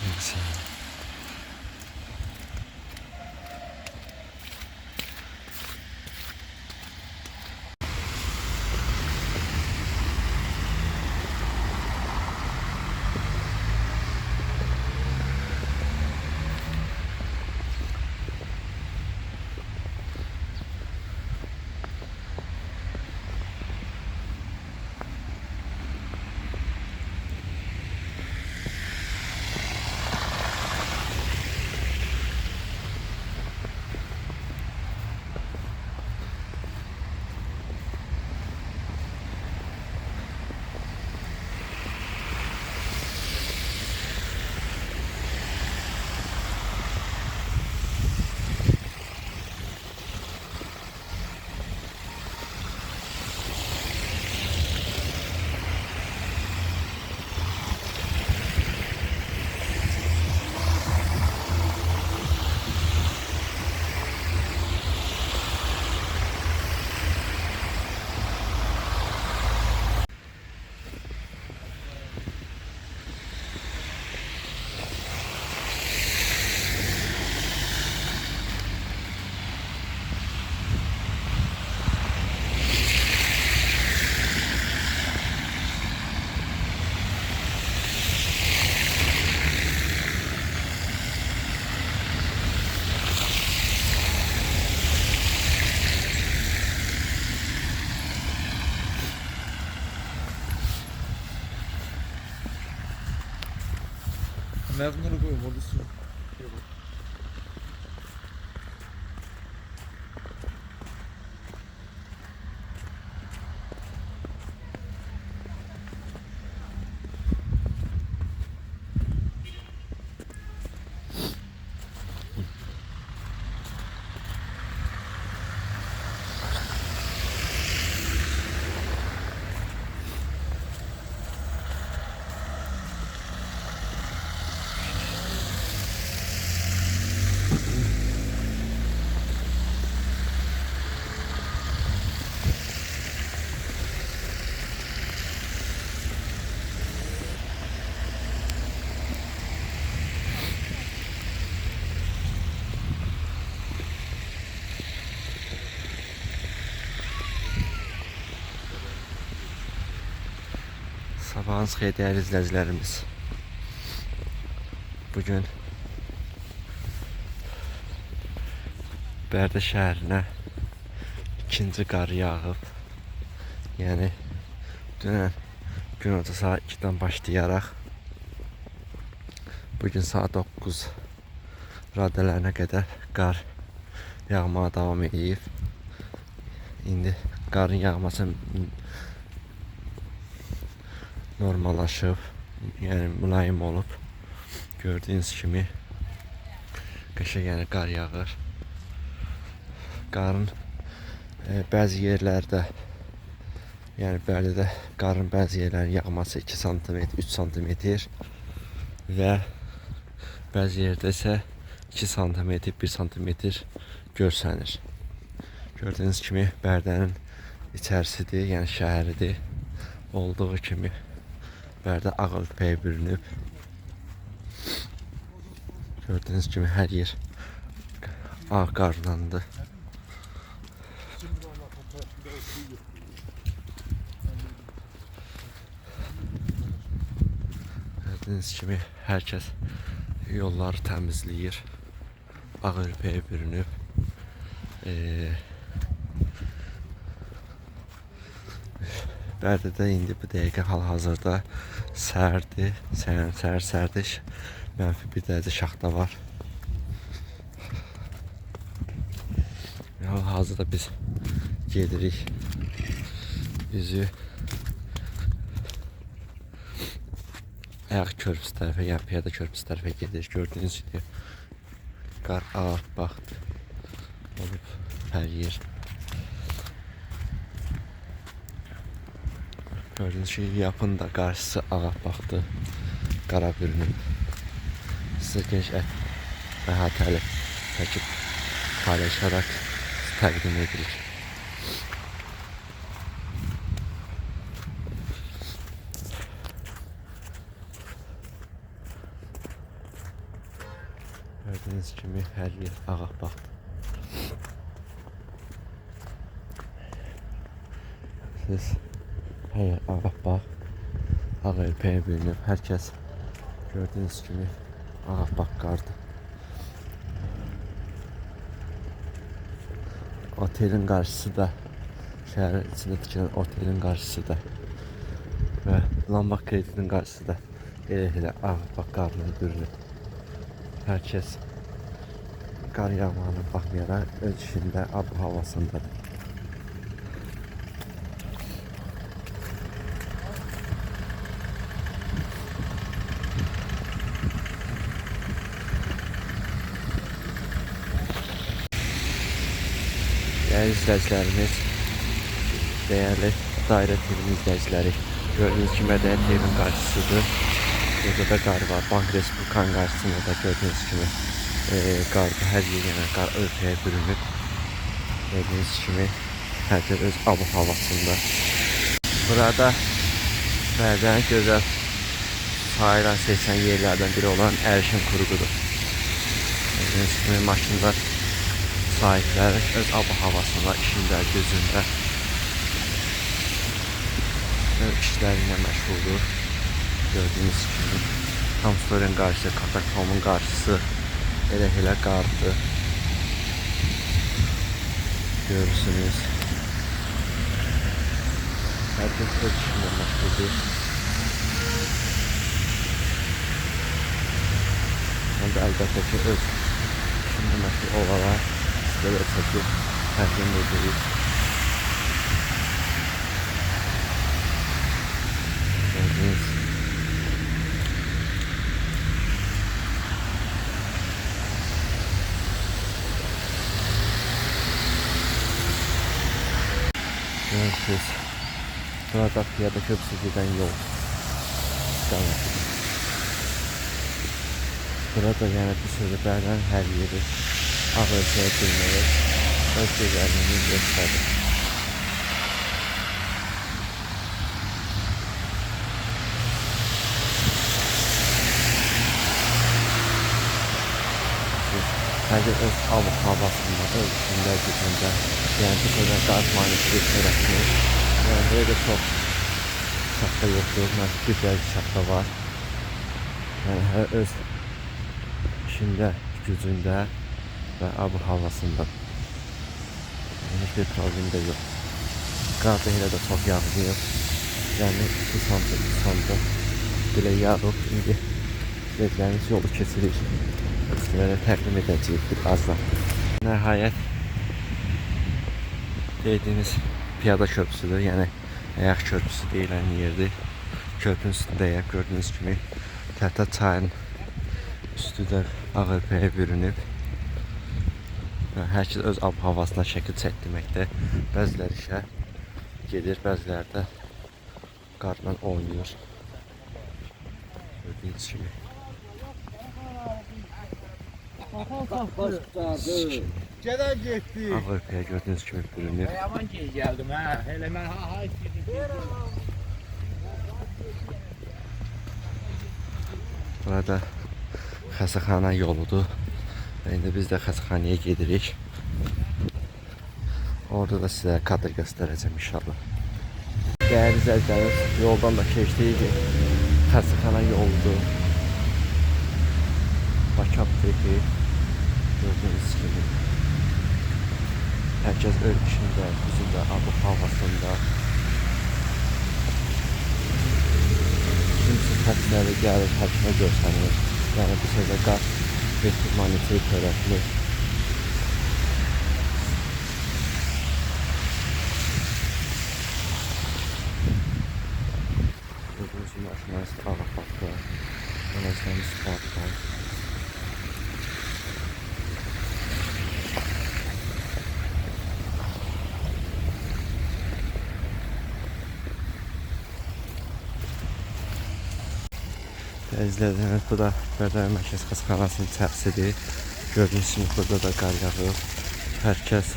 Neyse. Ben bunları koyayım orada su. Sabahınız xeyir değerli izləyicilərimiz. Bugün Bərdə şəhərinə ikinci qar yağıb. Yəni dünən günorta saat 2-dən başlayaraq bugün saat 9 radələrinə qədər qar yağmağa davam edib. İndi qarın yağması normallaşıb, yəni mülayim olub. Gördüyünüz kimi qəşəng yəni qar yağır. Qarın bəzi yerlərdə, yəni Bərdədə qarın bəzi yerlərin yağması 2 sm, 3 sm və bəzi yerdə isə 2 sm, 1 sm görsənir. Gördüyünüz kimi Bərdənin içərisidir, yəni şəhəridir. Olduğu kimi Bərdə ağ örpəyə bürünüb. Gördüyünüz kimi hər yer ağ qarlandı. Gördüyünüz kimi hər kəs yolları təmizləyir. Ağ örpəyə bürünüb. Bərdədə indi bu dəqiqə hal-hazırda səhərdir. Səhər-səhərdir. -1 dərəcə şaxta var. Hal-hazırda biz gedirik. Üzü ayaq körpüsü tərəfə, yəni piyada körpüsü tərəfə gedirik. Gördüyünüz kimi qar ağartbaqdır olub hər yer. Gördüğünüz gibi yapın da karşısı ağappaqdır, qara bürünüb. Sizə geniş əhatəli çəkib paylaşaraq təqdim edirik. Gördüğünüz kimi hər yer ağappaqdır. Siz hər yer ağappaq, ağ örpəyə bürünüb. Hər kəs gördüğünüz kimi ağappaq qardır. Otelin qarşısı da, şəhərin içində tikilən otelin qarşısı da və Lambaq kredinin qarşısı da elə ağappaq qarla bürünüb. Hər kəs qar yağmağına baxmayaraq öz işində, ab-havasındadır. Değerli izləyicilərimiz, değerli dairə TV izləyiciləri, gördüğünüz kimi Mədəniyyət evinin qarşısıdır. Burada da qar var. Bank Respublikan qarşısında da gördüğünüz kimi qarda hər yer yenə qar örtəyə bürünüb. Gördüğünüz kimi hər yer öz ab-havasında. Burada bəzən gözəl sayılan seçilən yerlərdən biri olan Ərişin Kuruqudur. Gördüğünüz kimi maşınlar sahipləri öz ab-havasında, işində, gözündə işlərinə məşğuldur. Gördüğünüz kimi Tamstorin qarşısı, Katakomun qarşısı elə qardır. Görürsünüz. Hər kəs öz işində məşğuldur. Mən də əlbəttə ki, öz işində məşğul olaraq sizlərə çəkib təqdim edirik. Gördüğünüz görürsünüz. Burada piyada köprüsü gedən yol istiqamətidir. Burada yəni bu sözlərdən hər yeri ağ örtəyə bürünür, öz gözəlliğini göstərir. Hər yer öz ab-havasında, öz işində, gücündə, yəni bu qədər qaz manipülə törətmir. Yəni belə də çox şaxta yoxdur, bir dəqiq şaxta var. Yəni hər öz işində, gücündə və ab-havasında. Yəni heç bir problem də yox. Qar da elə də çox yağmıyor. Yəni 2 santim belə yağıb. İndi izləyicilərimiz yolu keçirik. Sizlərə təqdim edəcəyik birazdan. Nəhayət dediyimiz piyada köprüsüdür. Yəni ayaq köprüsü deyilən yerdir. Köprünün üstündəyəm. Gördüğünüz kimi Tərtər çayının üstü də ağ örpəyə bürünüb. Hər kəs öz ab-havasına şəkil çəkdirməkdə. Bəziləri işə gedir, bəziləri də qarla oynayır. Gördüyünüz kimi. Gedən getdi. Ağ örpəyə gördüyünüz kimi bürünüb. Yaman geri geldim ha. Hele ben ha Burada xəstəxana yoludur. İndi biz də xəstəxanaya gedirik. Orada da sizə kadr göstərəcəm inşallah. Dəyərli izləyicilərimiz, yoldan da keçdik. Xəstəxana yoludur. Bakı apteki. Gördüğünüz gibi. Herkes öz işində, gücündə, ab-havasında. Kimisi xəstələri gəlir, həkimə görsənir. Yəni bu sözə qar manipülə törətmir. Gördüğünüz gibi maşınlar ağappaqda. Ağaçlarımız sağlıqlar. İzlədiyiniz bu da Bərdəyə Mərkəz Xəstəxanasının içərisidir. Gördüyünüz kimi burada da qar yağır. Hər kəs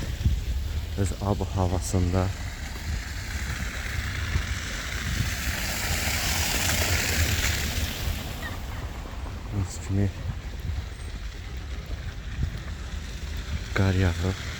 öz ab-havasında. Gördüyünüz kimi qar yağıb.